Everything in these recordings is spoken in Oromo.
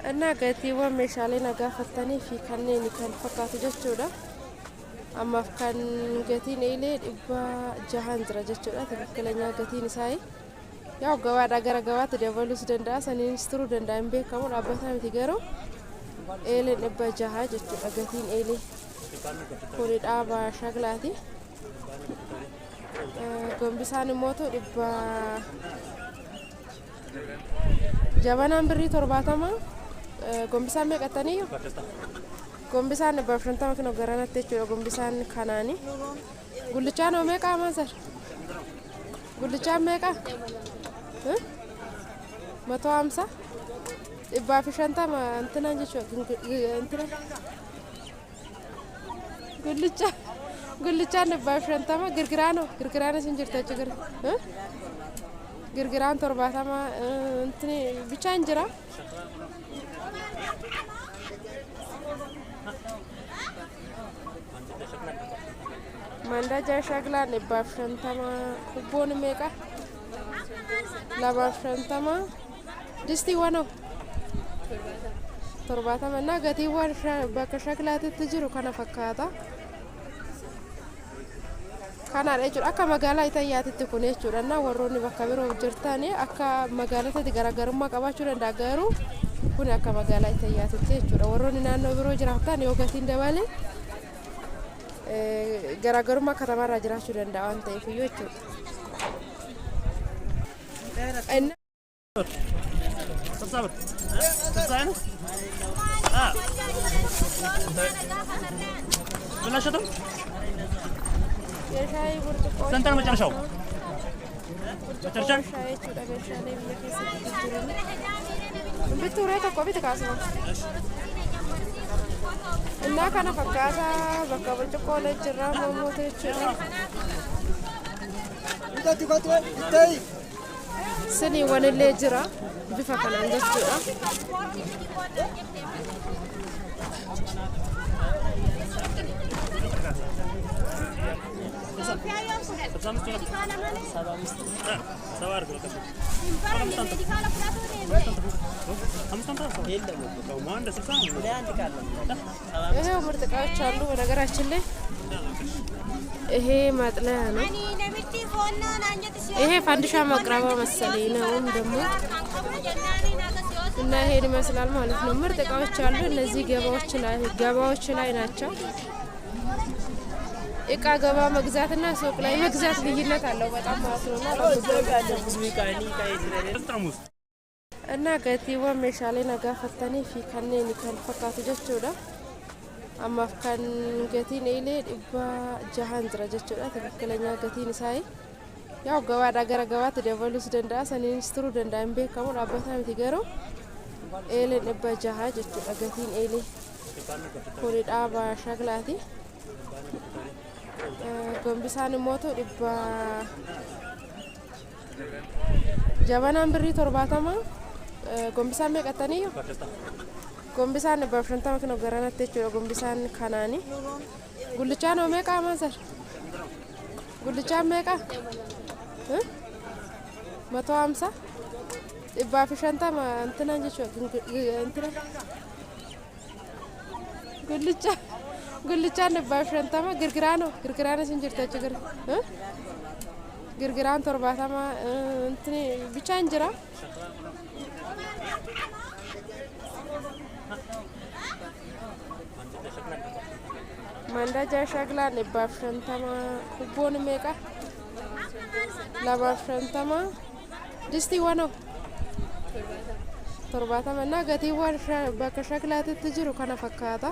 Anna gatiiwwan meeshaalee nagaa fattanii fi kanneen kan fakkaatu jechuudha. Ammaaf kan gatiin eelee 600 jira jechuudha. Tajaajila gatiin isaa yaa gawaadhaa gara gawaatti dabaluus danda'a saniinis turuu danda'a hin beekamu dhaabbataa miti garuu eeleen 600 jechuudha gatiin eelee. Kuni dhaaba shaklaati. Gombisaan immoo jabanaan birrii 70 gombisaan meeqattanii gombisaan 50 kilo garanatti jechuudha gombisaan kanaani gullichaan meeqa maasar gullichaan meeqa 150 150 antinaan jechuudha antina gullichaan 150 girgiraano sin jirta jechuudha girgiraan 70 antini bichaan jira Mandaja shaglaan 150 kubboon meeqa 250 distii wano 70 na gatiiwwan bakka shaklaatitti jiru kana fakkaata kana jechuudha akka magaalaa Itaayyaatitti kun jechuudha na warroonni bakka biroo jirtanii akka magaalatti garaagarummaa qabaachuu danda'a garuu kun akka magaalaa Itaayyaatitti jechuudha warroonni naannoo biroo jiraatan yoo gatiin dabale garaagarummaa katamarraa jiraachuu danda'a waan ta'eef jechuudha. سنتر مجرشوا مجرشان بتوريتا كوبي تكاسو إنها كان فكاسا بكابل تقول جرا موت جرا سني وانا اللي جرا بفكر عند جرا ይሄው ምርጥቃዎች አሉ በነገራችን ላይ ይሄ ማጥለያ ነው ይሄ ፋንዲሻ ማቅረባ መሰለኝ ነው ደግሞ እና ይሄን ይመስላል ማለት ነው ምርጥቃዎች አሉ እነዚህ ገባዎች ላይ ናቸው እቃ ገባ መግዛትና ሱቅ ላይ መግዛት ልዩነት አለው በጣም ማለት ነው እና gatiiwwan meeshaalee nagaa fattanii fi kanneen kan fakkaatu jechuudha ammaaf kan gatiin eelee 600 jira jechuudha tajaajila gatiin isaa yaa gawaadhaa gara gawaatti dabaluus danda'a saniinis turuu danda'a hin beekamu dhaabbataa miti garuu eeleen 600 jechuudha gatiin eelee kuni dhaaba shaklaati gombisaan immoo jabanaan birrii 70 gombisaan meeqattanii gombisaan 150 kilo garanatti jechuudha gombisaan kanaani gullichaan meeqa maasar gullichaan meeqa 150 150 antinaan jechuudha antina gullichaan 150 girgiraano sin jirta jechuudha girgiraan 70 antini bichaan jira Mandaja shaglaan 150 kubboon meeqa 250 distii wano 70 na gatiiwwan bakka shaklaatitti jiru kana fakkaata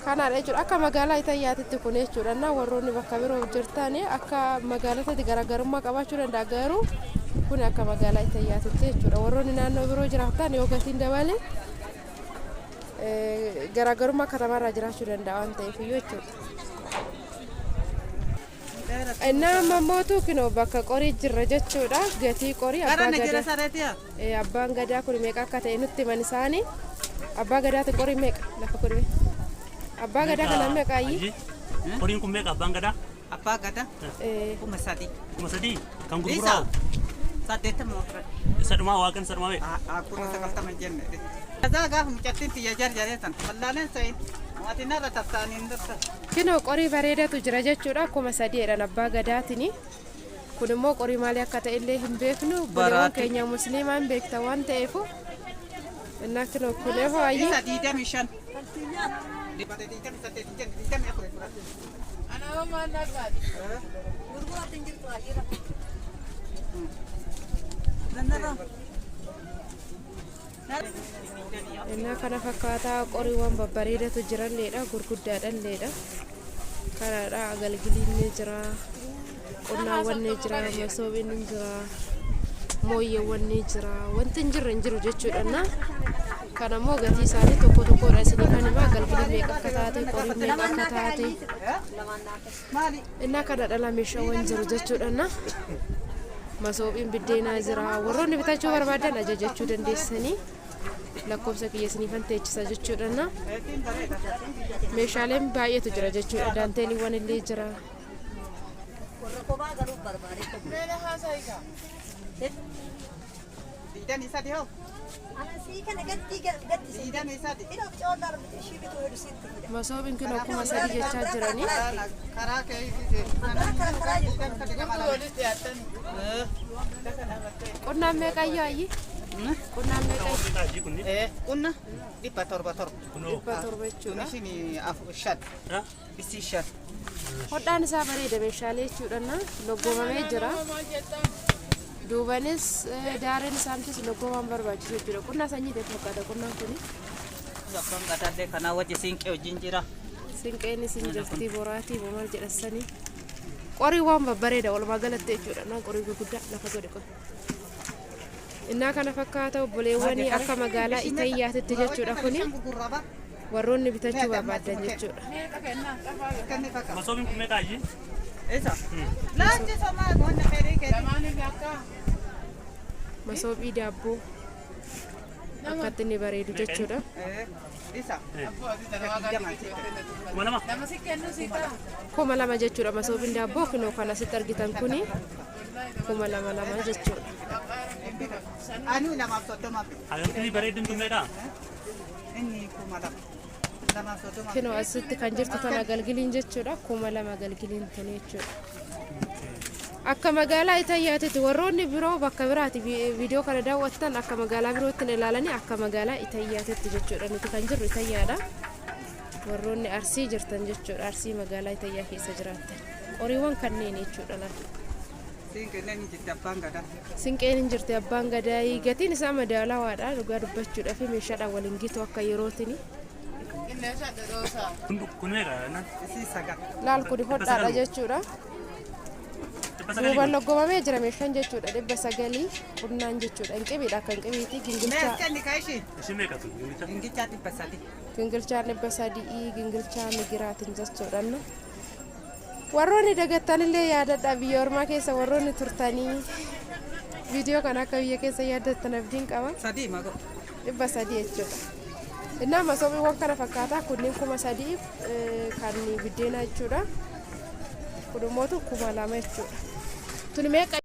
kana jechuudha akka magaalaa Itaayyaatitti kun jechuudha na warroonni bakka biroo jirtanii akka magaalatti garaagarummaa qabaachuu danda'a garuu kun akka magaalaa Itaayyaatitti jechuudha warroonni naannoo biroo jiraatan yoo gatiin dabale garaagarummaa katamarraa jiraachuu danda'a waan ta'eef jechuudha. Nama mootuu kinoo bakka qorii jirra jechuudha gatii qorii abbaan gadaa kun meeqa akka ta'e nutti himan isaanii abbaa gadaatti qorii meeqa lafa qorii abbaa gadaa kana meeqa ayyi qoriin kun meeqa abbaan gadaa Apa kata? Kuma sadi kan gurguraa'u saddeettama ture. Sadhumaa waaqan sadhumaa beeku. Akkuma sagaltama jenne. Kazaa gaafa mucattiin xiyya jarjaree san wallaaleen sayin waatiin irra tattaanii hin darta. Kinoo qorii bareedatu jira jechuudha akkuma sadiidhaan abbaa gadaatini. Kun immoo qorii maalii akka ta'e illee hin beeknu buleewwan keenya musliimaan beekta waan ta'eef innaa kinoo kulee ho'aayyi. Isa 25. Dibata 27. Ana waan nagaati. Gurguraatiin jirtu ajira. Innaa kana fakkaataa qoriiwwan babbareedatu jiranleedha gurguddaadhanleedha. Kanaadha agalgiliin ni jira. Qonnaawwan ni jira, masoobiin ni jira, mooyyeewwan ni jira. Wanti hin jirre hin jiru jechuudha. Kana immoo gatii isaanii tokko tokkodha isinii kan himaa agalgiliin meeqa akka taate, qoriin meeqa akka taate. Innaa kana dhala meeshaawwan jiru jechuudha. Masoobiin biddeenaa jira. Warroonni bitachuu barbaadan ajajachuu dandeessanii lakkoofsa kiyya isiniifan teechisa jechuudha. Meeshaaleen baay'eetu jira jechuudha. Daanteeliiwwan illee jira. Masoobiin kun akkuma sadii jechaa jiranii. Qonnaan meeqa ayyi? Qonnaan meeqa? Qonna 700. 700 jechuudha. Shan. Isi shan. Hodhaan isaa bareeda meeshaalee jechuudha. Loggoomamee jira. Duubanis daareen isaaniitis loggoomaan barbaachisu jechuudha. Qonnaa sanyii ta'e fakkaata qonnaan kuni. Zakkaan qadaadee kanaa wajji siinqee wajjin jira. Siinqeenis hin jirti boraatii maal jedhasanii. Qorii waan babbareeda walumaa galatti jechuudha. Qorii gurguddaa lafa godhe qori. Innaa kana fakkaata obboleewwanii akka magaalaa Itayyaatitti jechuudha kuni. Warroonni bitachuu barbaadan jechuudha. Masoobiin kun meeqa ayyi? Isa. Laanchi somaa goonna feerii keessa. Masoobii daabboo akkatti inni bareedu jechuudha. Isa. Kuma lama jechuudha masoobiin daabboo kunoo kan asitti argitan kuni kuma lama jechuudha. Anu lamaaf soddoma. Agalgilii bareedin kun meeqa? Inni kuma lama. Kinoo asitti kan jirtu tan agalgiliin jechuudha. Kuma lama agalgiliin tan jechuudha. Akka magaalaa Itayyaatitti warroonni biroo bakka biraati viidiyoo kana daawwattan akka magaalaa birootti ilaalanii akka magaalaa Itayyaatitti jechuudha. Nuti kan jirru Itayyaadha. Warroonni Arsii jirtan jechuudha. Arsii magaalaa Itayyaa keessa jiraattan. Qoriiwwan kanneen jechuudha laata. Siinqeen hin jirti abbaan gadaa gatiin isaa madaalawaadha dhugaa dubbachuudhaaf meeshaadhaan waliin gitu akka yerootiin. Kun meeqa? Laal kuni hodhaadha jechuudha. Duuban loggoomamee jira meeshaan jechuudha. 900 qunnaan jechuudha. Inqibiidha akka inqibiiti gingilchaa. Isin meeqa tun? Gingilchaa 300. Gingilchaa 300 gingilchaa migiraatiin jechuudha. Warroonni dagattanillee yaadadha biyya ormaa keessa warroonni turtanii viidiyoo kana akka biyya keessa yaadattan abdiin qaba. 300 jechuudha. Innaa masoobiiwwan kana fakkaataa kunniin 3,000 kan biddeenaa jechuudha. Kun immoo 2,000 jechuudha. Tuni meeqa